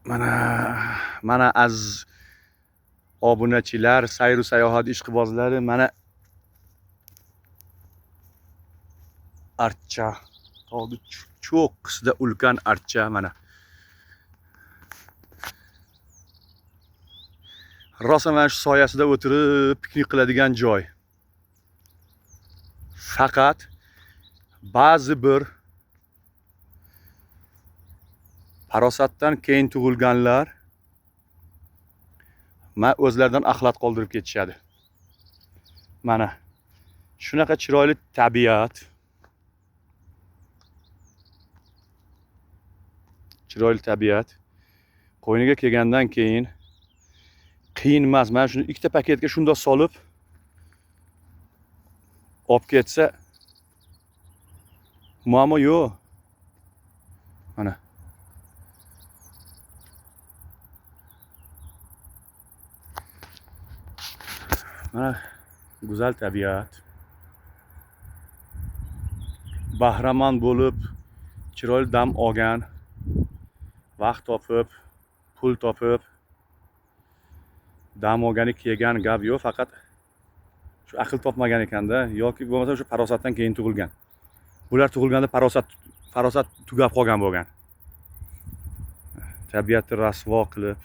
mana az obunachilar, sayru sayohat ishqibozlari, mana archa. Tog'ni cho'qqisida ulkan archa mana. Rosa mana shu soyasida o'tirib piknik qiladigan joy. Faqat ba'zi bir farosatdan keyin tug'ilganlar o'zlaridan axlat qoldirib ketishadi. Mana shunaqa chiroyli tabiat. Chiroyli tabiat. Qo'yniga kelgandan keyin qiyin emas. Mana shuni ikkita paketga shundoq solib olib ketsa muammo yo'q. Mana go'zal tabiat. Bahramand bo'lib, chiroyli dam olgan, vaqt topib, pul topib dam olgani kelgan gap yo'q, faqat shu aql topmagan ekanda, yoki bo'lmasa shu farosatdan keyin tug'ilgan. Bular tug'ilganda farosat tugab qolgan bo'lgan. Tabiatni rasvo qilib